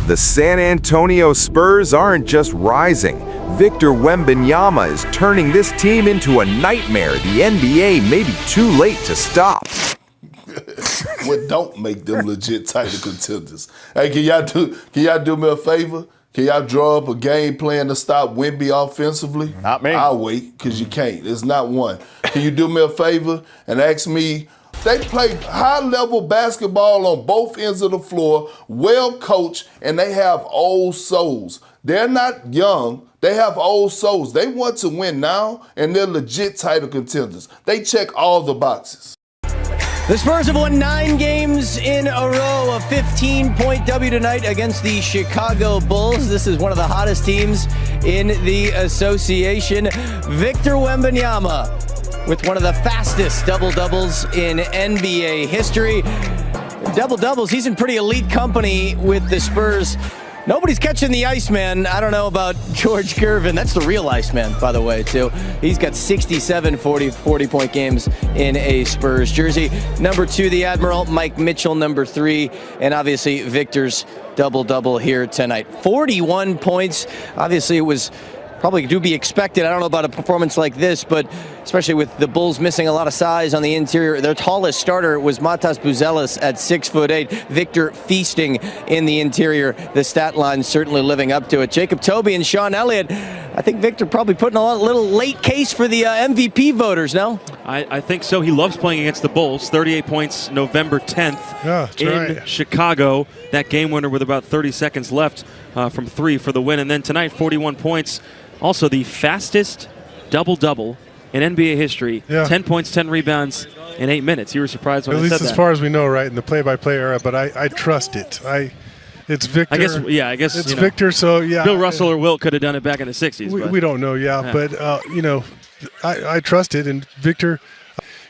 The San Antonio Spurs aren't just rising. Victor Wembanyama is turning this team into a nightmare the NBA may be too late to stop. What don't make them legit title contenders? Hey, can y'all do me a favor? Can y'all draw up a game plan to stop Wemby offensively? Not me. I'll wait, because you can't. There's not one. Can you do me a favor and ask me? They play high-level basketball on both ends of the floor, well coached, and they have old souls. They're not young. They have old souls. They want to win now, and they're legit title contenders. They check all the boxes. The Spurs have won 9 games in a row. A 15-point W tonight against the Chicago Bulls. This is one of the hottest teams in the association. Victor Wembanyama with one of the fastest double-doubles in NBA history. Double-doubles, he's in pretty elite company with the Spurs. Nobody's catching the Iceman. I don't know about George Gervin. That's the real Iceman, by the way, too. He's got 67 40-point games in a Spurs jersey. Number 2, the Admiral, Mike Mitchell, number 3. And obviously, Victor's double-double here tonight. 41 points. Obviously, it was probably to be expected. I don't know about a performance like this, but especially with the Bulls missing a lot of size on the interior. Their tallest starter was Matas Buzelis at 6'8". Victor feasting in the interior. The stat line certainly living up to it. Jacob Toby and Sean Elliott. I think Victor probably putting a little late case for the MVP voters, no? I think so. He loves playing against the Bulls. 38 points November 10th in Chicago. That game winner with about 30 seconds left from 3 for the win. And then tonight, 41 points. Also the fastest double-double in NBA history. 10 points, 10 rebounds in 8 minutes. You were surprised when I said that. At least as far as we know, right, in the play-by-play era, but I trust it. It's Victor. I guess it's Victor, so yeah. Bill Russell or Wilt could have done it back in the 60s. We don't know, but I trust it, and Victor,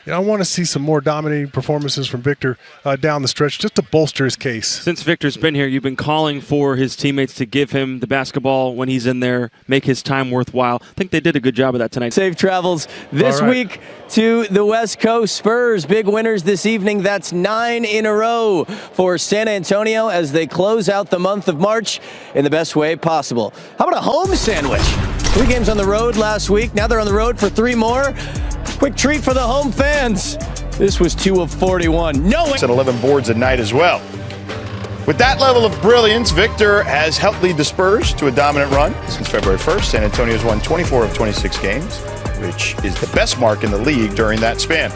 I want to see some more dominating performances from Victor down the stretch, just to bolster his case. Since Victor's been here, you've been calling for his teammates to give him the basketball when he's in there, make his time worthwhile. I think they did a good job of that tonight. Safe travels this week to the West Coast. Spurs, big winners this evening. That's 9 in a row for San Antonio as they close out the month of March in the best way possible. How about a home sandwich? 3 games on the road last week. Now they're on the road for 3 more. Quick treat for the home fans. This was 2 of 41. No. And 11 boards a night as well. With that level of brilliance, Victor has helped lead the Spurs to a dominant run since February 1st. San Antonio has won 24 of 26 games, which is the best mark in the league during that span.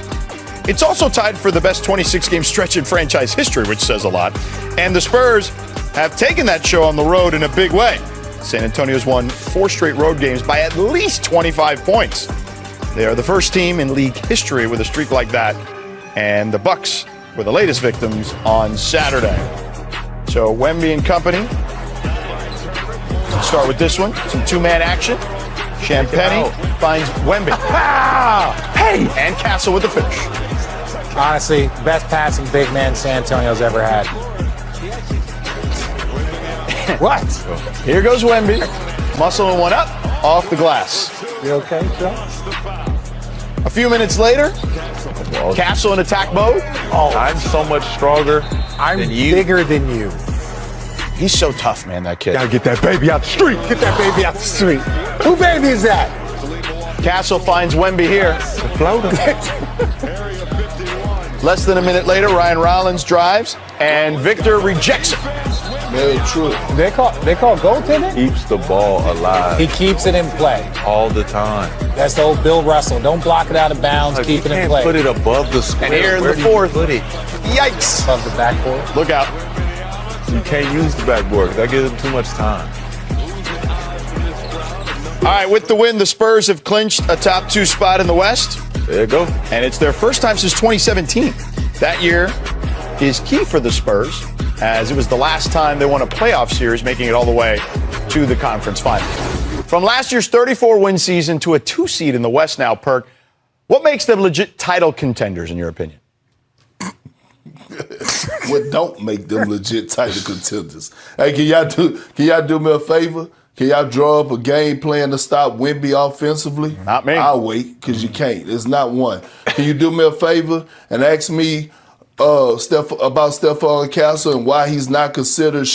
It's also tied for the best 26-game stretch in franchise history, which says a lot. And the Spurs have taken that show on the road in a big way. San Antonio's won 4 straight road games by at least 25 points. They are the first team in league history with a streak like that, and the Bucks were the latest victims on Saturday. So Wemby and company. Let's start with this one. Some two-man action. Champagny finds Wemby. Hey! And Castle with the finish. Honestly, best passing big man San Antonio's ever had. What? Here goes Wemby. Muscling one up off the glass. You okay, Joe? A few minutes later, Castle in attack mode. Oh, I'm so much stronger. I'm bigger than you. He's so tough, man, that kid. Gotta get that baby out the street. Get that baby out the street. Who baby is that? Castle finds Wemby here. The floater. Less than a minute later, Ryan Rollins drives, and Victor rejects it. Very true. They call goaltending? Keeps the ball alive. He keeps it in play. All the time. That's the old Bill Russell. Don't block it out of bounds, keep it in play. Put it above the square. And here in the fourth. Yikes. Above the backboard. Look out. You can't use the backboard. That gives him too much time. All right, with the win, the Spurs have clinched a top 2 spot in the West. There you go. And it's their first time since 2017. That year is key for the Spurs, as it was the last time they won a playoff series, making it all the way to the conference final. From last year's 34-win season to a 2 seed in the West now, Perk, what makes them legit title contenders, in your opinion? What don't make them legit title contenders? Hey, can y'all do me a favor? Can y'all draw up a game plan to stop Wemby offensively? Not me. I'll wait, because you can't. There's not one. Can you do me a favor and ask me about Stephon Castle and why he's not considered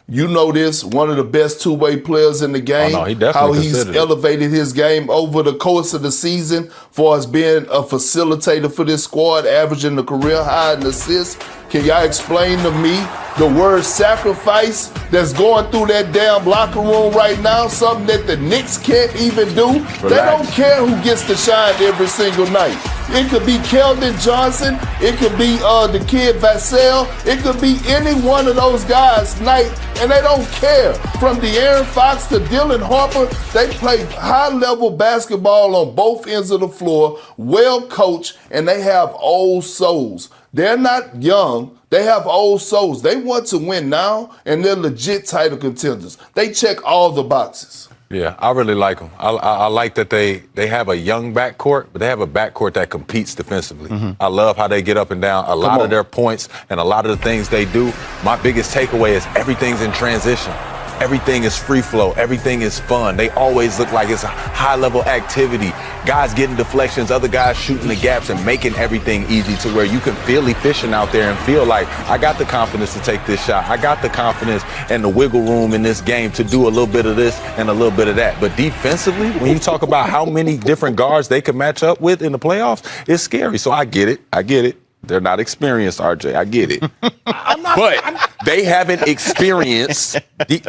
You know this, one of the best two-way players in the game. Oh, no, he definitely how he's considered it. elevated his game over the course of the season for us being a facilitator for this squad, averaging the career high in assists. Can y'all explain to me the word sacrifice that's going through that damn locker room right now? Something that the Knicks can't even do. Relax. They don't care who gets to shine every single night. It could be Keldon Johnson. It could be the kid Vassell. It could be any one of those guys night, and they don't care. From De'Aaron Fox to Dylan Harper, they play high-level basketball on both ends of the floor, well coached, and they have old souls. They're not young. They have old souls. They want to win now, and they're legit title contenders. They check all the boxes. Yeah, I really like them. I like that they have a young backcourt, but they have a backcourt that competes defensively. I love how they get up and down. A lot of their points and a lot of the things they do. My biggest takeaway is everything's in transition. Everything is free flow. Everything is fun. They always look like it's a high-level activity. Guys getting deflections, other guys shooting the gaps and making everything easy to where you can feel efficient out there and feel like, I got the confidence to take this shot. I got the confidence and the wiggle room in this game to do a little bit of this and a little bit of that. But defensively, when you talk about how many different guards they can match up with in the playoffs, it's scary. So I get it. They're not experienced, RJ. I get it. But they haven't experienced,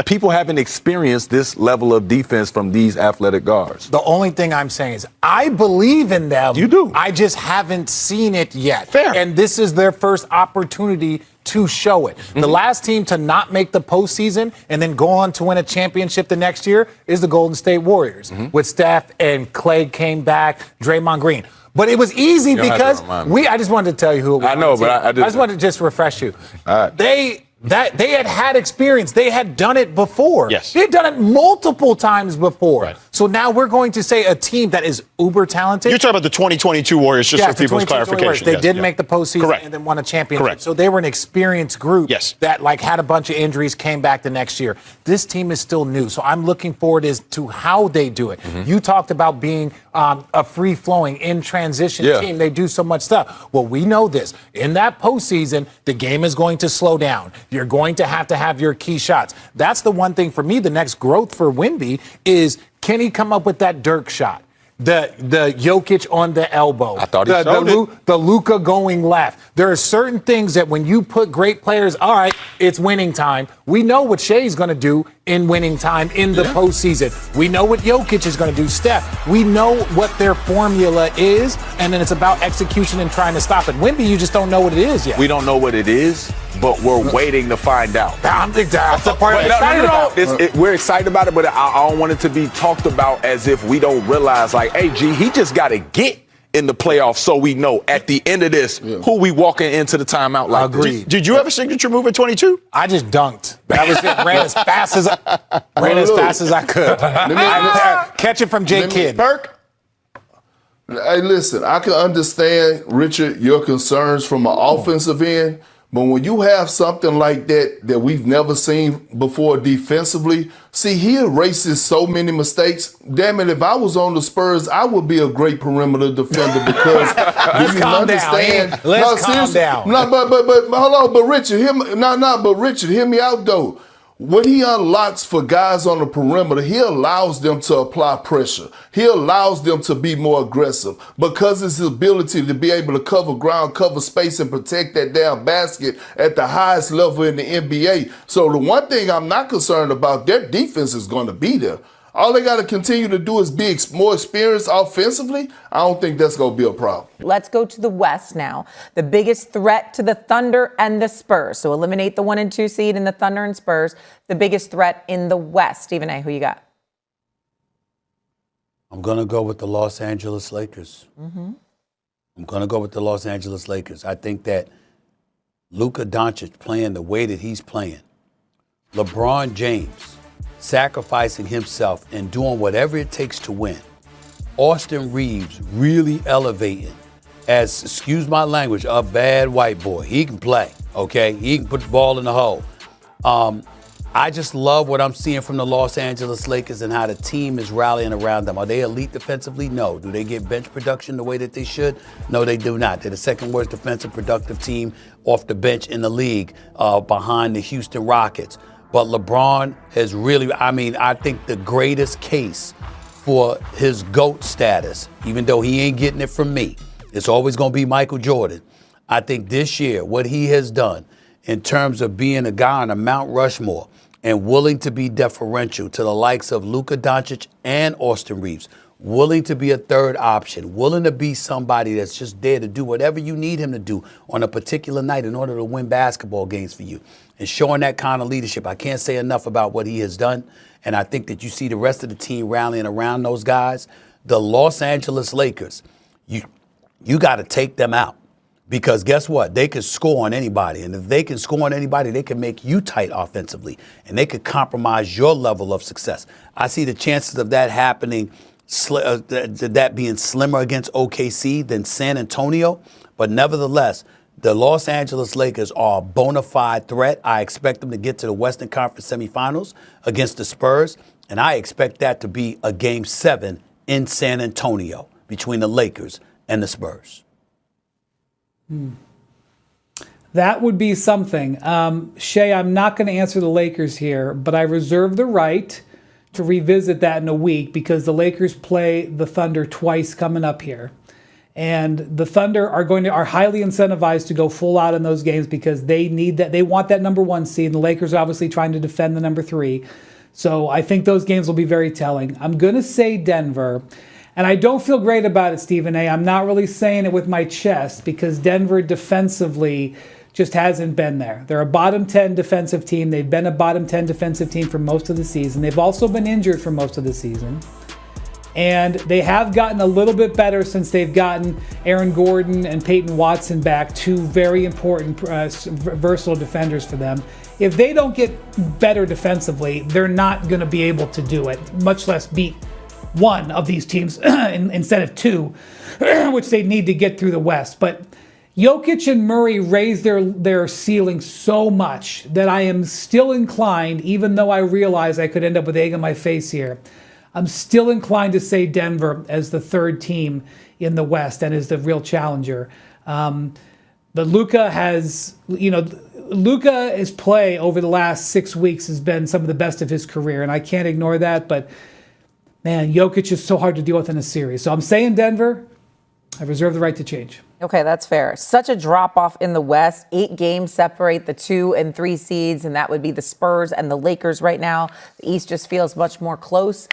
people haven't experienced this level of defense from these athletic guards. The only thing I'm saying is I believe in them. You do. I just haven't seen it yet. Fair. And this is their first opportunity to show it. The last team to not make the postseason and then go on to win a championship the next year is the Golden State Warriors. With Steph and Clay came back, Draymond Green. But it was easy because I just wanted to tell you who it was. I know, but I just wanted to just refresh you. All right. They had experience. They had done it before. Yes. They had done it multiple times before. Right. So now we're going to say a team that is uber talented. You're talking about the 2022 Warriors, just for people's clarification. They did make the postseason Correct. and then won a championship. Correct. So they were an experienced group that had a bunch of injuries, came back the next year. This team is still new. So I'm looking forward to how they do it. You talked about being a free-flowing, in transition team. They do so much stuff. Well, we know this. In that postseason, the game is going to slow down. You're going to have your key shots. That's the one thing for me. The next growth for Wemby is, can he come up with that Dirk shot? The Jokic on the elbow. I thought he showed it. The Luka going left. There are certain things that when you put great players, all right, it's winning time. We know what Shea's going to do in winning time in the postseason. We know what Jokic is going to do. Steph, we know what their formula is, and then it's about execution and trying to stop it. Wemby, you just don't know what it is yet. We don't know what it is, but we're waiting to find out. That's the part I'm excited about. We're excited about it, but I don't want it to be talked about as if we don't realize, like, hey, G, he just got to get in the playoffs so we know at the end of this who we walking into the timeout like. Agreed. Did you have a signature move at 22? I just dunked. That was it. Ran as fast as I could. Catch it from J. Kidd. Burke? Hey, listen, I can understand, Richard, your concerns from an offensive end, but when you have something like that we've never seen before defensively, see, he erases so many mistakes. Damn it, if I was on the Spurs, I would be a great perimeter defender because Let's calm down. Let's calm down. No, but hold on, but Richard, hear me out though. When he unlocks for guys on the perimeter, he allows them to apply pressure. He allows them to be more aggressive because it's his ability to be able to cover ground, cover space, and protect that damn basket at the highest level in the NBA. So the one thing I'm not concerned about, their defense is going to be there. All they got to continue to do is be more experienced offensively. I don't think that's going to be a problem. Let's go to the West now. The biggest threat to the Thunder and the Spurs. So eliminate the 1 and 2 seed in the Thunder and Spurs. The biggest threat in the West. Stephen A., who you got? I'm going to go with the Los Angeles Lakers. I'm going to go with the Los Angeles Lakers. I think that Luka Doncic playing the way that he's playing, LeBron James sacrificing himself and doing whatever it takes to win, Austin Reeves really elevating as, excuse my language, a bad white boy. He can play, okay? He can put the ball in the hole. I just love what I'm seeing from the Los Angeles Lakers and how the team is rallying around them. Are they elite defensively? No. Do they get bench production the way that they should? No, they do not. They're the second worst defensive productive team off the bench in the league behind the Houston Rockets. But LeBron has really, I think the greatest case for his GOAT status, even though he ain't getting it from me, it's always going to be Michael Jordan. I think this year, what he has done in terms of being a guy on a Mount Rushmore and willing to be deferential to the likes of Luka Doncic and Austin Reeves, willing to be a third option, willing to be somebody that's just there to do whatever you need him to do on a particular night in order to win basketball games for you, and showing that kind of leadership. I can't say enough about what he has done, and I think that you see the rest of the team rallying around those guys. The Los Angeles Lakers, you got to take them out. Because guess what? They can score on anybody. And if they can score on anybody, they can make you tight offensively. And they could compromise your level of success. I see the chances of that happening, that being slimmer against OKC than San Antonio. But nevertheless, the Los Angeles Lakers are a bona fide threat. I expect them to get to the Western Conference semifinals against the Spurs. And I expect that to be a Game 7 in San Antonio between the Lakers and the Spurs. That would be something. Shay, I'm not going to answer the Lakers here, but I reserve the right to revisit that in a week because the Lakers play the Thunder twice coming up here. And the Thunder are highly incentivized to go full out in those games because they need that. They want that number 1 seed. And the Lakers are obviously trying to defend the number 3. So I think those games will be very telling. I'm going to say Denver. And I don't feel great about it, Stephen A. I'm not really saying it with my chest because Denver defensively just hasn't been there. They're a bottom 10 defensive team. They've been a bottom 10 defensive team for most of the season. They've also been injured for most of the season. And they have gotten a little bit better since they've gotten Aaron Gordon and Peyton Watson back, 2 very important versatile defenders for them. If they don't get better defensively, they're not going to be able to do it, much less beat one of these teams instead of 2, which they need to get through the West. But Jokic and Murray raised their ceiling so much that I am still inclined, even though I realize I could end up with egg on my face here, I'm still inclined to say Denver as the 3rd team in the West and as the real challenger. But Luka Luka's play over the last 6 weeks has been some of the best of his career, and I can't ignore that, but man, Jokic is so hard to deal with in a series. So I'm saying Denver. I reserve the right to change. Okay, that's fair. Such a drop-off in the West. 8 games separate the 2 and 3 seeds, and that would be the Spurs and the Lakers right now. The East just feels much more close.